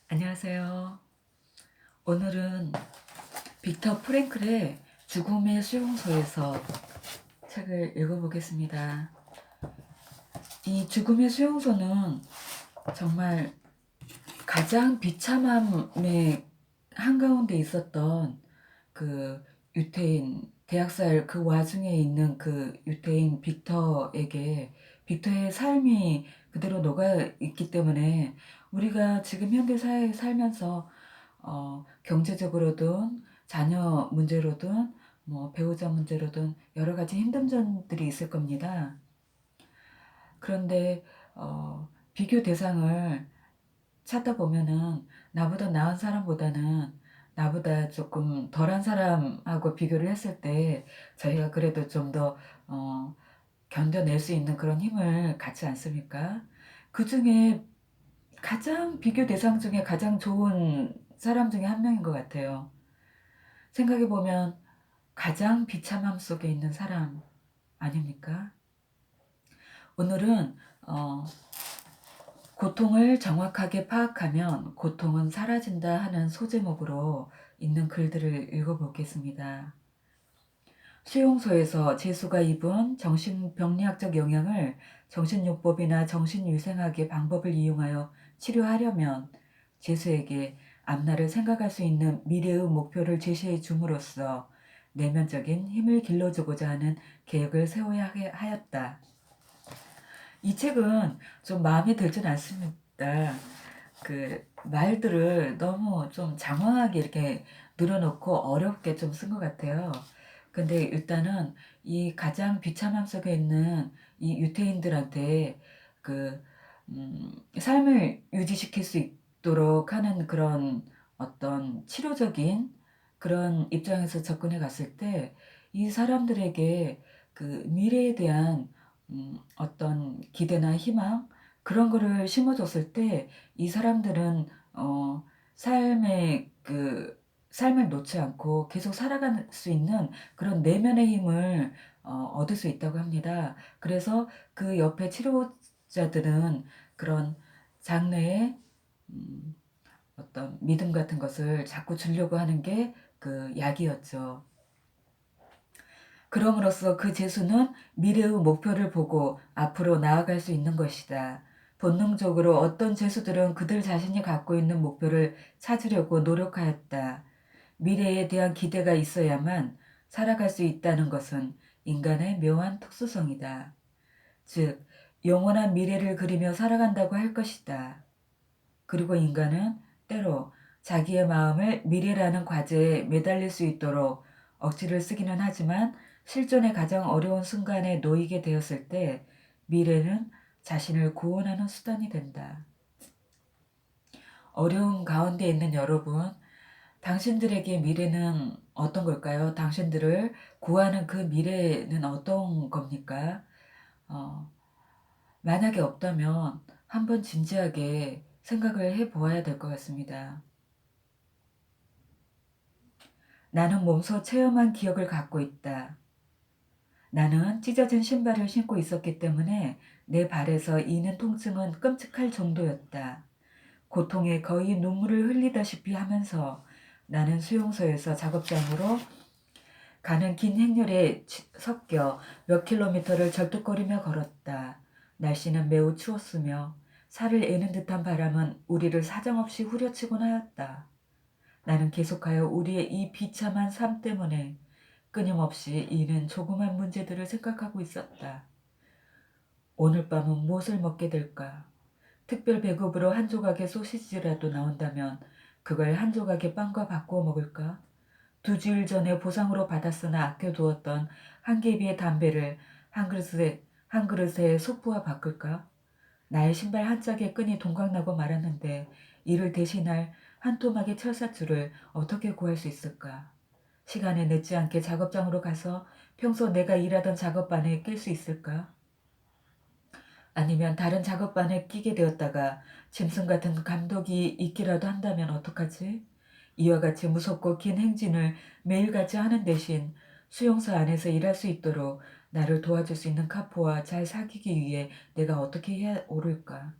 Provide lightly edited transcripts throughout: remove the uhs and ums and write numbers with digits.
안녕하세요. 오늘은 빅터 프랭클의 죽음의 수용소에서 책을 읽어보겠습니다. 이 죽음의 수용소는 정말 가장 비참함의 한가운데 있었던 그 유태인, 대학살 그 와중에 있는 그 유태인 빅터에게 빅터의 삶이 그대로 녹아있기 때문에 우리가 지금 현대 사회에 살면서 경제적으로든 자녀 문제로든 뭐 배우자 문제로든 여러 가지 힘든 점들이 있을 겁니다. 그런데 비교 대상을 찾다 보면은 나보다 나은 사람보다는 나보다 조금 덜한 사람하고 비교를 했을 때 저희가 그래도 좀 더 견뎌낼 수 있는 그런 힘을 갖지 않습니까? 그중에 가장 비교 대상 중에 가장 좋은 사람 중에 한 명인 것 같아요. 생각해 보면 가장 비참함 속에 있는 사람 아닙니까? 오늘은 어 고통을 정확하게 파악하면 고통은 사라진다 하는 소제목으로 있는 글들을 읽어보겠습니다. 수용소에서 재수가 입은 정신병리학적 영향을 정신요법이나 정신위생학의 방법을 이용하여 치료하려면 재수에게 앞날을 생각할 수 있는 미래의 목표를 제시해 줌으로써 내면적인 힘을 길러주고자 하는 계획을 세워야 하였다. 이 책은 좀 마음에 들진 않습니다. 그 말들을 너무 좀 장황하게 이렇게 늘어놓고 어렵게 좀 쓴 것 같아요. 근데 일단은 이 가장 비참함 속에 있는 이 유태인들한테 그 삶을 유지시킬 수 있도록 하는 그런 어떤 치료적인 그런 입장에서 접근해 갔을 때 이 사람들에게 그 미래에 대한 어떤 기대나 희망 그런 거를 심어 줬을 때 이 사람들은 삶의 그 삶을 놓지 않고 계속 살아갈 수 있는 그런 내면의 힘을 얻을 수 있다고 합니다. 그래서 그 옆에 치료자들은 그런 장래의 음 어떤 믿음 같은 것을 자꾸 주려고 하는 게 그 약이었죠. 그럼으로써 그 재수는 미래의 목표를 보고 앞으로 나아갈 수 있는 것이다. 본능적으로 어떤 재수들은 그들 자신이 갖고 있는 목표를 찾으려고 노력하였다. 미래에 대한 기대가 있어야만 살아갈 수 있다는 것은 인간의 묘한 특수성이다. 즉, 영원한 미래를 그리며 살아간다고 할 것이다. 그리고 인간은 때로 자기의 마음을 미래라는 과제에 매달릴 수 있도록 억지를 쓰기는 하지만 실존의 가장 어려운 순간에 놓이게 되었을 때 미래는 자신을 구원하는 수단이 된다. 어려운 가운데 있는 여러분, 당신들에게 미래는 어떤 걸까요? 당신들을 구하는 그 미래는 어떤 겁니까? 어, 만약에 없다면 한번 진지하게 생각을 해 보아야 될 것 같습니다. 나는 몸소 체험한 기억을 갖고 있다. 나는 찢어진 신발을 신고 있었기 때문에 내 발에서 이는 통증은 끔찍할 정도였다. 고통에 거의 눈물을 흘리다시피 하면서 나는 수용소에서 작업장으로 가는 긴 행렬에 섞여 몇 킬로미터를 절뚝거리며 걸었다. 날씨는 매우 추웠으며 살을 애는 듯한 바람은 우리를 사정없이 후려치곤 하였다. 나는 계속하여 우리의 이 비참한 삶 때문에 끊임없이 이는 조그만 문제들을 생각하고 있었다. 오늘 밤은 무엇을 먹게 될까? 특별 배급으로 한 조각의 소시지라도 나온다면 그걸 한 조각의 빵과 바꾸어 먹을까? 2주일 전에 보상으로 받았으나 아껴두었던 한 개비의 담배를 한 그릇에 소프와 바꿀까? 나의 신발 한 짝의 끈이 동강나고 말았는데 이를 대신할 한 토막의 철사줄을 어떻게 구할 수 있을까? 시간에 늦지 않게 작업장으로 가서 평소 내가 일하던 작업반에 낄 수 있을까? 아니면 다른 작업반에 끼게 되었다가 짐승 같은 감독이 있기라도 한다면 어떡하지? 이와 같이 무섭고 긴 행진을 매일같이 하는 대신 수용소 안에서 일할 수 있도록 나를 도와줄 수 있는 카포와 잘 사귀기 위해 내가 어떻게 해야 옳을까?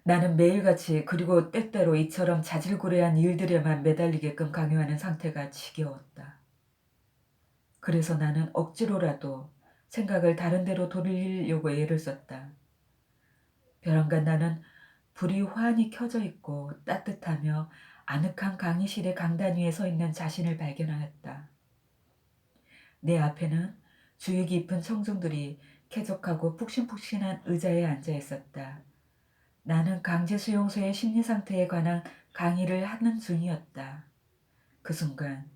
나는 매일같이 그리고 때때로 이처럼 자질구레한 일들에만 매달리게끔 강요하는 상태가 지겨웠다. 그래서 나는 억지로라도 생각을 다른 데로 돌리려고 애를 썼다. 벼랑간 나는 불이 환히 켜져 있고 따뜻하며 아늑한 강의실의 강단 위에 서 있는 자신을 발견하였다. 내 앞에는 주의 깊은 청중들이 쾌적하고 푹신푹신한 의자에 앉아 있었다. 나는 강제수용소의 심리상태에 관한 강의를 하는 중이었다. 그 순간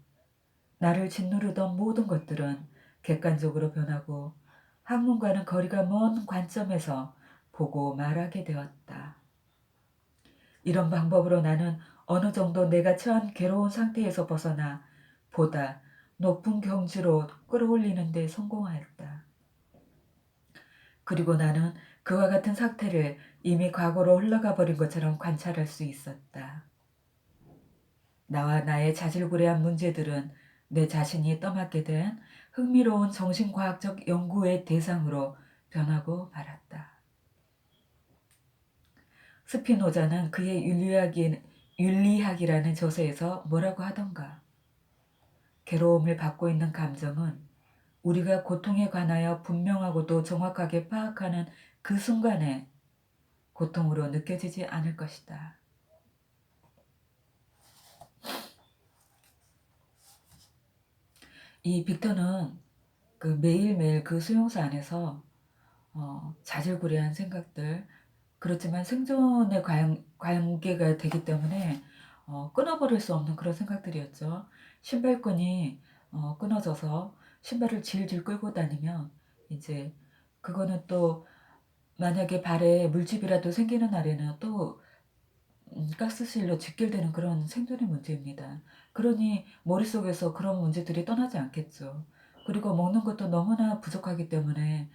나를 짓누르던 모든 것들은 객관적으로 변하고 학문과는 거리가 먼 관점에서 보고 말하게 되었다. 이런 방법으로 나는 어느 정도 내가 처한 괴로운 상태에서 벗어나 보다 높은 경지로 끌어올리는 데 성공하였다. 그리고 나는 그와 같은 상태를 이미 과거로 흘러가 버린 것처럼 관찰할 수 있었다. 나와 나의 자질구레한 문제들은 내 자신이 떠맡게 된 흥미로운 정신과학적 연구의 대상으로 변하고 말았다. 스피노자는 그의 윤리학이라는 저서에서 뭐라고 하던가. 괴로움을 받고 있는 감정은 우리가 고통에 관하여 분명하고도 정확하게 파악하는 그 순간에 고통으로 느껴지지 않을 것이다. 이 빅터는 그 매일매일 그 수용소 안에서 자질구레한 생각들, 그렇지만 생존의 관계가 되기 때문에 끊어버릴 수 없는 그런 생각들이었죠. 신발끈이 끊어져서 신발을 질질 끌고 다니면 이제 그거는 또 만약에 발에 물집이라도 생기는 날에는 또 가스실로 직결되는 그런 생존의 문제입니다. 그러니 머릿속에서 그런 문제들이 떠나지 않겠죠. 그리고 먹는 것도 너무나 부족하기 때문에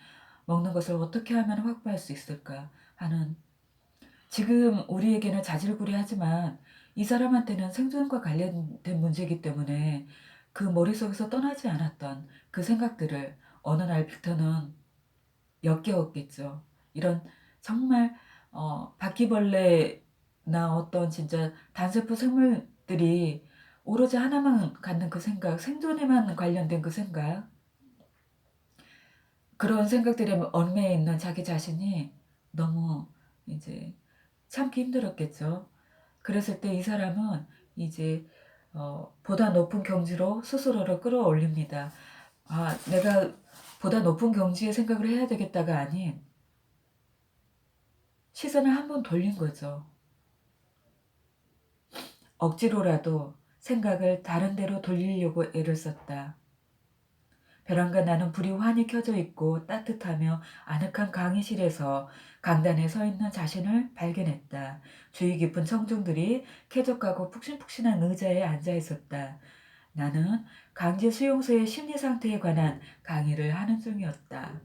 먹는 것을 어떻게 하면 확보할 수 있을까 하는, 지금 우리에게는 자질구레하지만 이 사람한테는 생존과 관련된 문제이기 때문에 그 머릿속에서 떠나지 않았던 그 생각들을 어느 날 빅터는 역겨웠겠죠. 이런 정말 바퀴벌레나 어떤 진짜 단세포 생물들이 오로지 하나만 갖는 그 생각, 생존에만 관련된 그 생각, 그런 생각들에 얽매여 있는 자기 자신이 너무 이제 참기 힘들었겠죠. 그랬을 때 이 사람은 이제 보다 높은 경지로 스스로를 끌어올립니다. 아, 내가 보다 높은 경지의 생각을 해야 되겠다가 아닌 시선을 한번 돌린 거죠. 억지로라도 생각을 다른 데로 돌리려고 애를 썼다. 벼랑과 나는 불이 환히 켜져 있고 따뜻하며 아늑한 강의실에서 강단에 서 있는 자신을 발견했다. 주의 깊은 청중들이 쾌적하고 푹신푹신한 의자에 앉아 있었다. 나는 강제 수용소의 심리 상태에 관한 강의를 하는 중이었다.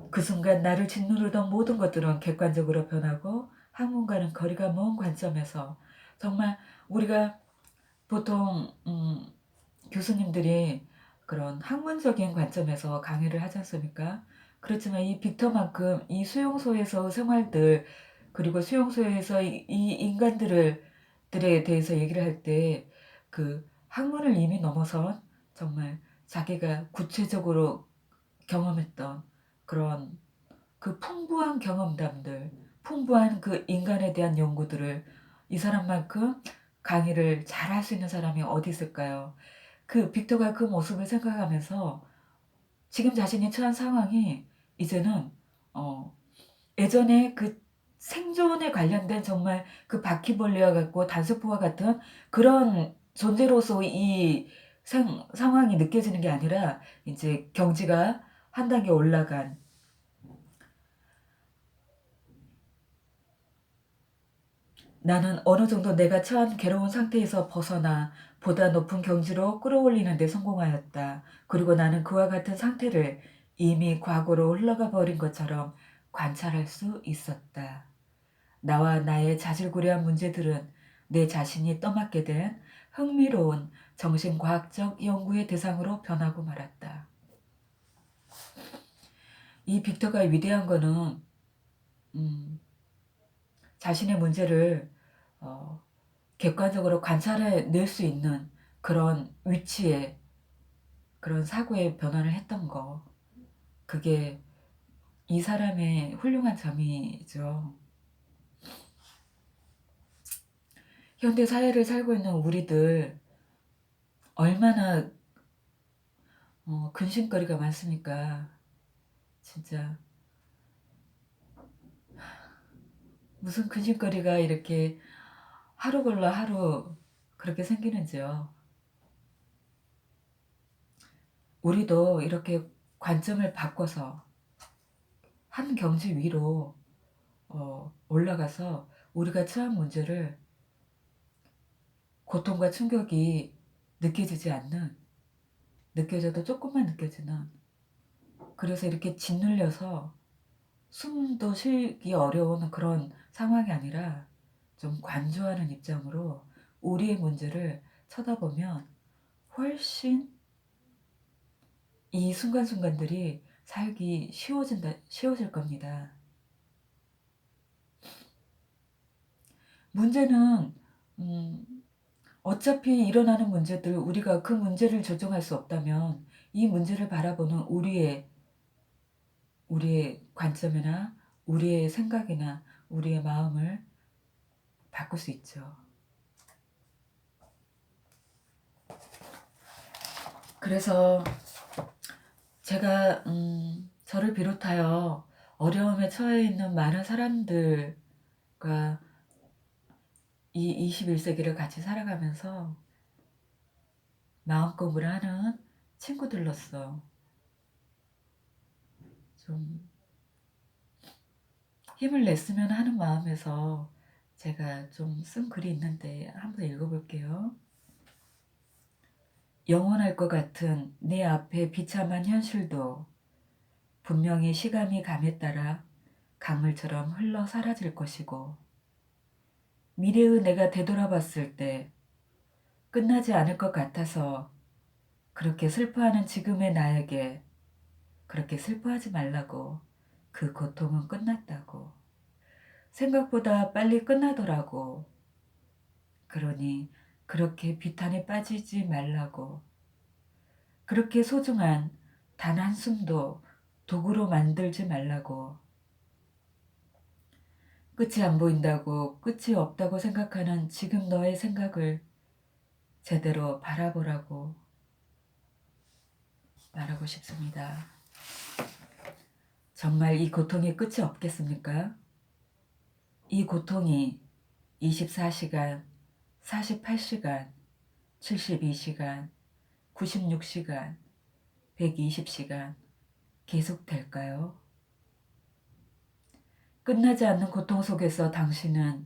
그 순간 나를 짓누르던 모든 것들은 객관적으로 변하고 학문과는 거리가 먼 관점에서, 정말 우리가 보통 교수님들이 그런 학문적인 관점에서 강의를 하지 않습니까? 그렇지만 이 빅터만큼 이 수용소에서 생활들, 그리고 수용소에서 이 인간들에 대해서 얘기를 할 때 그 학문을 이미 넘어선 정말 자기가 구체적으로 경험했던 그런 그 풍부한 경험담들, 풍부한 그 인간에 대한 연구들을 이 사람만큼 강의를 잘할 수 있는 사람이 어디 있을까요? 그 빅터가 그 모습을 생각하면서 지금 자신이 처한 상황이 이제는 어 예전에 그 생존에 관련된 정말 그 바퀴벌레와 같고 단세포와 같은 그런 존재로서 이 상황이 느껴지는 게 아니라 이제 경지가 한 단계 올라간, 나는 어느 정도 내가 처한 괴로운 상태에서 벗어나 보다 높은 경지로 끌어올리는 데 성공하였다. 그리고 나는 그와 같은 상태를 이미 과거로 흘러가 버린 것처럼 관찰할 수 있었다. 나와 나의 자질구레한 문제들은 내 자신이 떠맡게 된 흥미로운 정신과학적 연구의 대상으로 변하고 말았다. 이 빅터가 위대한 거는 음, 자신의 문제를 어 객관적으로 관찰해 낼 수 있는 그런 위치에 그런 사고의 변화를 했던 거. 그게 이 사람의 훌륭한 점이죠. 현대 사회를 살고 있는 우리들 얼마나 근심거리가 많습니까? 진짜 무슨 근심거리가 이렇게 하루 걸러 하루 그렇게 생기는지요. 우리도 이렇게 관점을 바꿔서 한 경지 위로 올라가서 우리가 처한 문제를 고통과 충격이 느껴지지 않는, 느껴져도 조금만 느껴지는, 그래서 이렇게 짓눌려서 숨도 쉬기 어려운 그런 상황이 아니라 좀 관조하는 입장으로 우리의 문제를 쳐다보면 훨씬 이 순간순간들이 살기 쉬워질 겁니다. 문제는 어차피 일어나는 문제들, 우리가 그 문제를 조정할 수 없다면 이 문제를 바라보는 우리의 관점이나 우리의 생각이나 우리의 마음을 바꿀 수 있죠. 그래서 제가 저를 비롯하여 어려움에 처해 있는 많은 사람들과 이 21세기를 같이 살아가면서 마음 공부를 하는 친구들로서 좀 힘을 냈으면 하는 마음에서 제가 좀 쓴 글이 있는데 한번 읽어볼게요. 영원할 것 같은 내 앞에 비참한 현실도 분명히 시간이 감에 따라 강물처럼 흘러 사라질 것이고, 미래의 내가 되돌아봤을 때 끝나지 않을 것 같아서 그렇게 슬퍼하는 지금의 나에게 그렇게 슬퍼하지 말라고, 그 고통은 끝났다고, 생각보다 빨리 끝나더라고, 그러니 그렇게 비탄에 빠지지 말라고, 그렇게 소중한 단 한숨도 도구로 만들지 말라고, 끝이 안 보인다고, 끝이 없다고 생각하는 지금 너의 생각을 제대로 바라보라고 말하고 싶습니다. 정말 이 고통의 끝이 없겠습니까? 이 고통이 24시간, 48시간, 72시간, 96시간, 120시간 계속될까요? 끝나지 않는 고통 속에서 당신은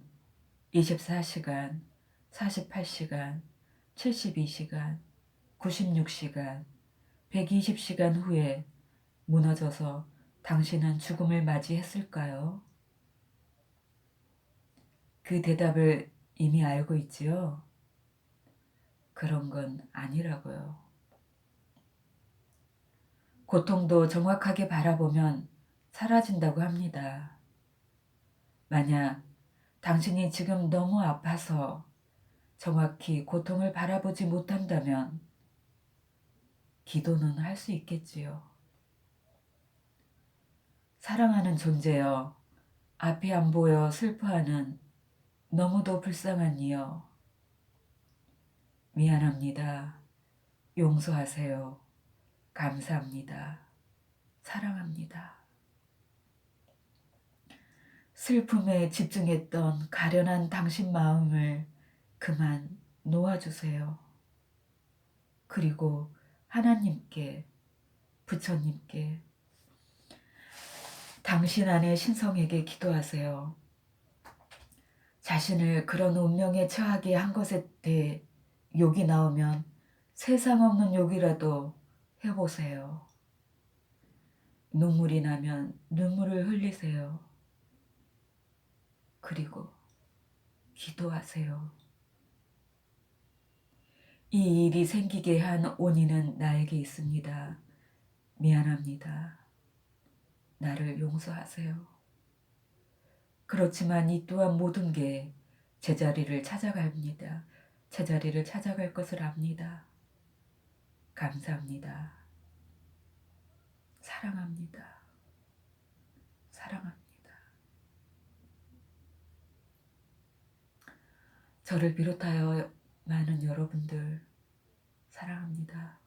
24시간, 48시간, 72시간, 96시간, 120시간 후에 무너져서 당신은 죽음을 맞이했을까요? 그 대답을 이미 알고 있지요? 그런 건 아니라고요. 고통도 정확하게 바라보면 사라진다고 합니다. 만약 당신이 지금 너무 아파서 정확히 고통을 바라보지 못한다면 기도는 할 수 있겠지요. 사랑하는 존재여, 앞이 안 보여 슬퍼하는 너무도 불쌍한 이여, 미안합니다. 용서하세요. 감사합니다. 사랑합니다. 슬픔에 집중했던 가련한 당신 마음을 그만 놓아주세요. 그리고 하나님께, 부처님께, 당신 안의 신성에게 기도하세요. 자신을 그런 운명에 처하게 한 것에 대해 욕이 나오면 세상 없는 욕이라도 해보세요. 눈물이 나면 눈물을 흘리세요. 그리고 기도하세요. 이 일이 생기게 한 원인은 나에게 있습니다. 미안합니다. 나를 용서하세요. 그렇지만 이 또한 모든 게 제자리를 찾아갑니다. 제자리를 찾아갈 것을 압니다. 감사합니다. 사랑합니다. 사랑합니다. 저를 비롯하여 많은 여러분들 사랑합니다.